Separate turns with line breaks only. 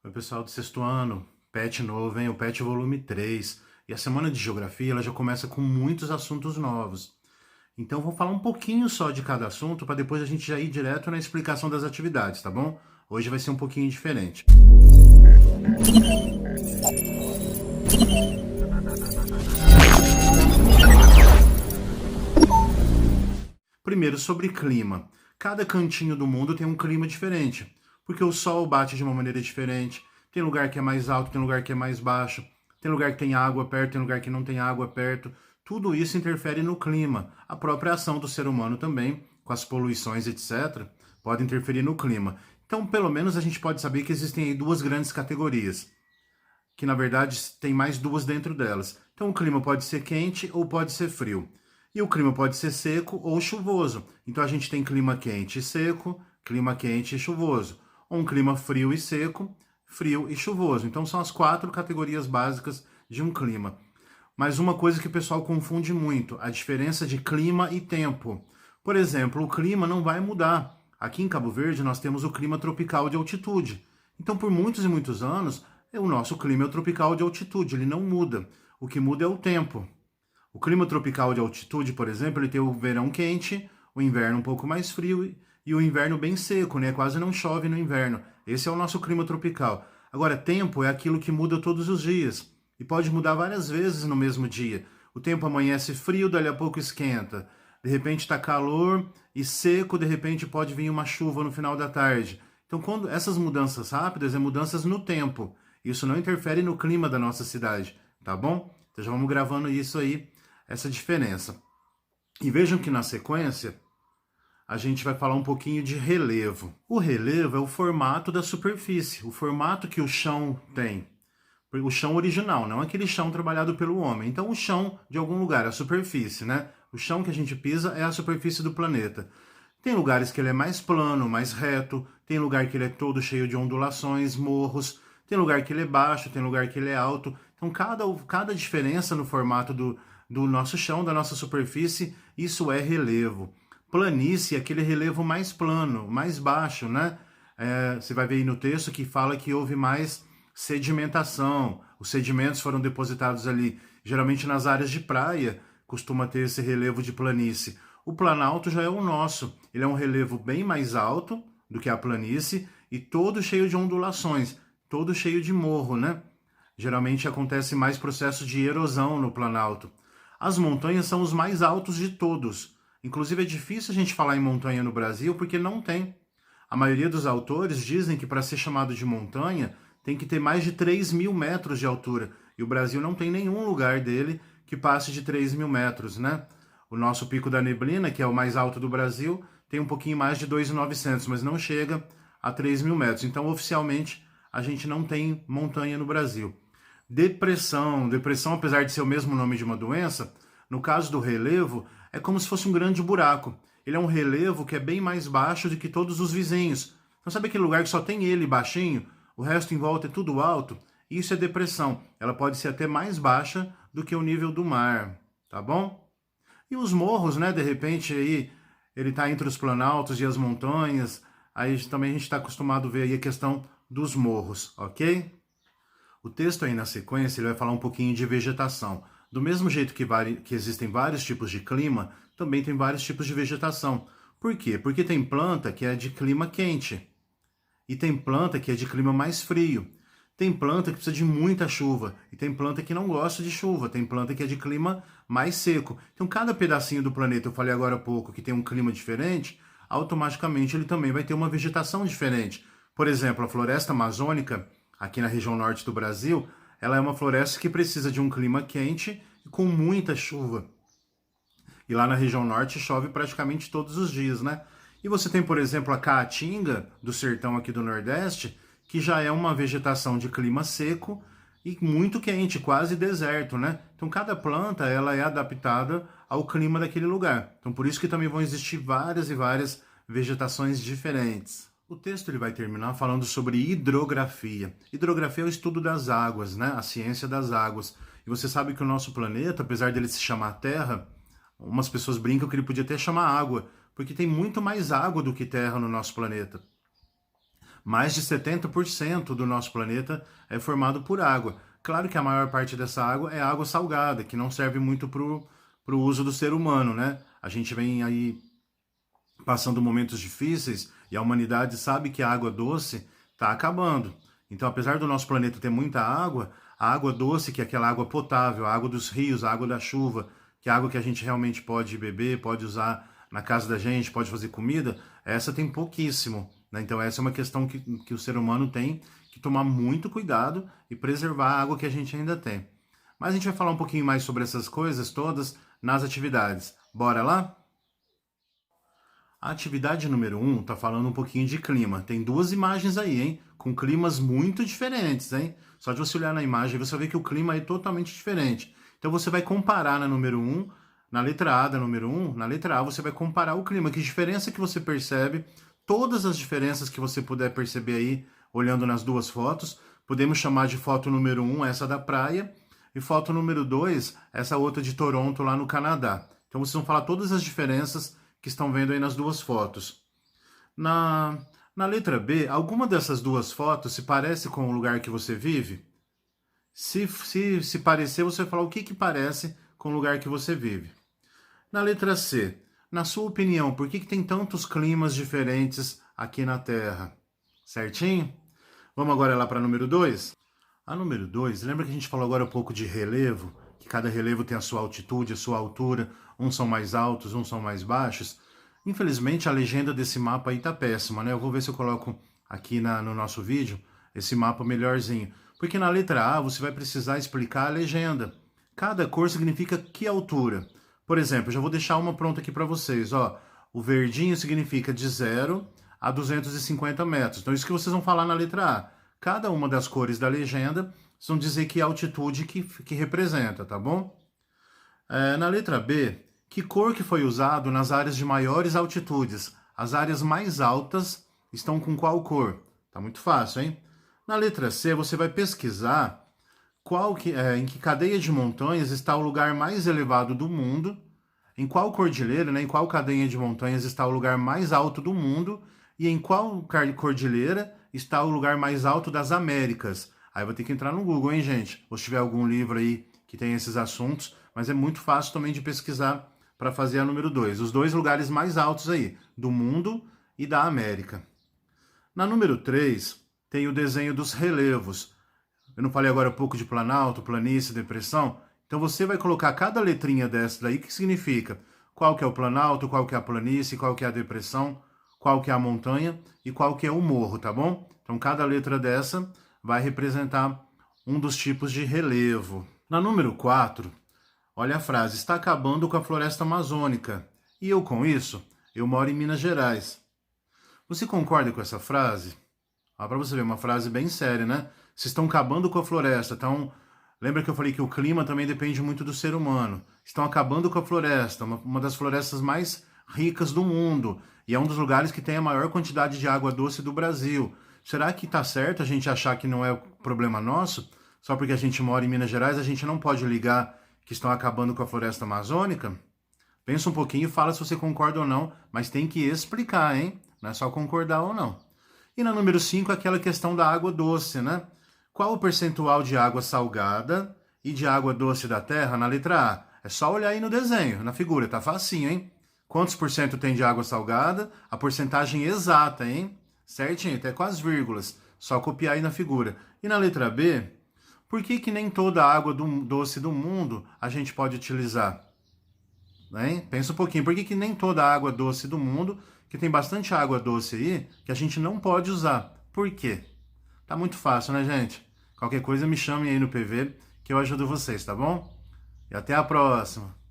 Oi, pessoal do sexto ano, PET novo, hein? O PET volume 3. E a semana de geografia ela já começa com muitos assuntos novos. Então vou falar um pouquinho só de cada assunto para depois a gente já ir direto na explicação das atividades, tá bom? Hoje vai ser um pouquinho diferente. Primeiro, sobre clima. Cada cantinho do mundo tem um clima diferente, porque o sol bate de uma maneira diferente. Tem lugar que é mais alto, tem lugar que é mais baixo, tem lugar que tem água perto, tem lugar que não tem água perto. Tudo isso interfere no clima. A própria ação do ser humano também, com as poluições, etc., pode interferir no clima. Então, pelo menos a gente pode saber que existem aí duas grandes categorias, que na verdade tem mais duas dentro delas. Então o clima pode ser quente ou pode ser frio. E o clima pode ser seco ou chuvoso. Então a gente tem clima quente e seco, clima quente e chuvoso. Ou um clima frio e seco, frio e chuvoso. Então são as quatro categorias básicas de um clima. Mas uma coisa que o pessoal confunde muito, a diferença de clima e tempo. Por exemplo, o clima não vai mudar. Aqui em Cabo Verde nós temos o clima tropical de altitude. Então por muitos e muitos anos o nosso clima é o tropical de altitude, ele não muda. O que muda é o tempo. O clima tropical de altitude, por exemplo, ele tem o verão quente, o inverno um pouco mais frio e o inverno bem seco, né? Quase não chove no inverno. Esse é o nosso clima tropical. Agora, tempo é aquilo que muda todos os dias e pode mudar várias vezes no mesmo dia. O tempo amanhece frio, dali a pouco esquenta. De repente está calor e seco, de repente pode vir uma chuva no final da tarde. Então, quando essas mudanças rápidas, é mudanças no tempo. Isso não interfere no clima da nossa cidade, tá bom? Então já vamos gravando isso aí, essa diferença. E vejam que na sequência a gente vai falar um pouquinho de relevo. O relevo é o formato da superfície, o formato que o chão tem. O chão original, não aquele chão trabalhado pelo homem. Então o chão de algum lugar, a superfície, né? O chão que a gente pisa é a superfície do planeta. Tem lugares que ele é mais plano, mais reto, tem lugar que ele é todo cheio de ondulações, morros, tem lugar que ele é baixo, tem lugar que ele é alto. Então, cada diferença no formato do nosso chão, da nossa superfície, isso é relevo. Planície é aquele relevo mais plano, mais baixo, né? Você vai ver aí no texto que fala que houve mais sedimentação. Os sedimentos foram depositados ali, geralmente nas áreas de praia, costuma ter esse relevo de planície. O planalto já é o nosso. Ele é um relevo bem mais alto do que a planície e todo cheio de ondulações, todo cheio de morro, né? Geralmente acontece mais processo de erosão no planalto. As montanhas são os mais altos de todos. Inclusive é difícil a gente falar em montanha no Brasil porque não tem. A maioria dos autores dizem que para ser chamado de montanha tem que ter mais de 3.000 metros de altura. E o Brasil não tem nenhum lugar dele que passe de 3.000 metros, né? O nosso Pico da Neblina, que é o mais alto do Brasil, tem um pouquinho mais de 2.900, mas não chega a 3.000 metros. Então, oficialmente, a gente não tem montanha no Brasil. Depressão, apesar de ser o mesmo nome de uma doença, no caso do relevo, é como se fosse um grande buraco. Ele é um relevo que é bem mais baixo do que todos os vizinhos. Então, sabe aquele lugar que só tem ele baixinho, o resto em volta é tudo alto? Isso é depressão. Ela pode ser até mais baixa do que o nível do mar, tá bom? E os morros, né? De repente aí ele está entre os planaltos e as montanhas. Aí também a gente está acostumado a ver aí a questão dos morros, ok? O texto aí na sequência ele vai falar um pouquinho de vegetação. Do mesmo jeito que existem vários tipos de clima, também tem vários tipos de vegetação. Por quê? Porque tem planta que é de clima quente e tem planta que é de clima mais frio. Tem planta que precisa de muita chuva e tem planta que não gosta de chuva, tem planta que é de clima mais seco. Então, cada pedacinho do planeta, eu falei agora há pouco, que tem um clima diferente, automaticamente ele também vai ter uma vegetação diferente. Por exemplo, a floresta amazônica, aqui na região norte do Brasil, ela é uma floresta que precisa de um clima quente e com muita chuva. E lá na região norte chove praticamente todos os dias, né? E você tem, por exemplo, a caatinga do sertão aqui do Nordeste, que já é uma vegetação de clima seco e muito quente, quase deserto, né? Então cada planta ela é adaptada ao clima daquele lugar. Então por isso que também vão existir várias e várias vegetações diferentes. O texto ele vai terminar falando sobre hidrografia. Hidrografia é o estudo das águas, né? A ciência das águas. E você sabe que o nosso planeta, apesar dele se chamar Terra, umas pessoas brincam que ele podia até chamar água, porque tem muito mais água do que terra no nosso planeta. Mais de 70% do nosso planeta é formado por água. Claro que a maior parte dessa água é água salgada, que não serve muito para o uso do ser humano, né? A gente vem aí passando momentos difíceis e a humanidade sabe que a água doce está acabando. Então, apesar do nosso planeta ter muita água, a água doce, que é aquela água potável, a água dos rios, a água da chuva, que é a água que a gente realmente pode beber, pode usar na casa da gente, pode fazer comida, essa tem pouquíssimo, né? Então, essa é uma questão que o ser humano tem que tomar muito cuidado e preservar a água que a gente ainda tem. Mas a gente vai falar um pouquinho mais sobre essas coisas todas nas atividades. Bora lá? A atividade número 1 está falando um pouquinho de clima. Tem duas imagens aí, hein? Com climas muito diferentes, hein? Só de você olhar na imagem, você vai ver que o clima é totalmente diferente. Então você vai comparar na número 1, na letra A da número 1, na letra A você vai comparar o clima. Que diferença que você percebe? Todas as diferenças que você puder perceber aí, olhando nas duas fotos. Podemos chamar de foto número 1, essa da praia, e foto número 2, essa outra de Toronto, lá no Canadá. Então vocês vão falar todas as diferenças que estão vendo aí nas duas fotos. Na letra B, alguma dessas duas fotos se parece com o lugar que você vive? Se parecer, você vai falar o que parece com o lugar que você vive. Na letra C, na sua opinião, por que tem tantos climas diferentes aqui na Terra? Certinho? Vamos agora lá para a número 2? A número 2, lembra que a gente falou agora um pouco de relevo? Que cada relevo tem a sua altitude, a sua altura, uns são mais altos, uns são mais baixos. Infelizmente a legenda desse mapa aí tá péssima, né? Eu vou ver se eu coloco aqui no nosso vídeo esse mapa melhorzinho. Porque na letra A você vai precisar explicar a legenda. Cada cor significa que altura. Por exemplo, eu já vou deixar uma pronta aqui para vocês, ó. O verdinho significa de 0 a 250 metros. Então isso que vocês vão falar na letra A. Cada uma das cores da legenda vão dizer que altitude que representa, tá bom? Na letra B, que cor que foi usado nas áreas de maiores altitudes? As áreas mais altas estão com qual cor? Tá muito fácil, hein? Na letra C, você vai pesquisar em que cadeia de montanhas está o lugar mais elevado do mundo, em qual cordilheira, né, em qual cadeia de montanhas está o lugar mais alto do mundo e em qual cordilheira está o lugar mais alto das Américas. Aí eu vou ter que entrar no Google, hein, gente? Ou se tiver algum livro aí que tem esses assuntos, mas é muito fácil também de pesquisar para fazer a número 2. Os dois lugares mais altos aí, do mundo e da América. Na número 3, tem o desenho dos relevos. Eu não falei agora um pouco de planalto, planície, depressão? Então você vai colocar cada letrinha dessa daí, que significa qual que é o planalto, qual que é a planície, qual que é a depressão, qual que é a montanha e qual que é o morro, tá bom? Então cada letra dessa vai representar um dos tipos de relevo. Na número 4, olha a frase, está acabando com a floresta amazônica. E eu com isso, eu moro em Minas Gerais. Você concorda com essa frase? Para você ver, uma frase bem séria, né? Vocês estão acabando com a floresta, então... Lembra que eu falei que o clima também depende muito do ser humano. Estão acabando com a floresta, uma das florestas mais ricas do mundo. E é um dos lugares que tem a maior quantidade de água doce do Brasil. Será que está certo a gente achar que não é problema nosso? Só porque a gente mora em Minas Gerais, a gente não pode ligar que estão acabando com a floresta amazônica? Pensa um pouquinho e fala se você concorda ou não, mas tem que explicar, hein? Não é só concordar ou não. E na número 5, aquela questão da água doce, né? Qual o percentual de água salgada e de água doce da Terra na letra A? É só olhar aí no desenho, na figura, tá facinho, hein? Quantos por cento tem de água salgada? A porcentagem exata, hein? Certinho, até com as vírgulas. Só copiar aí na figura. E na letra B, por que nem toda a água doce do mundo a gente pode utilizar? Hein? Pensa um pouquinho, por que nem toda a água doce do mundo, que tem bastante água doce aí, que a gente não pode usar? Por quê? Tá muito fácil, né, gente? Qualquer coisa me chamem aí no PV que eu ajudo vocês, tá bom? E até a próxima!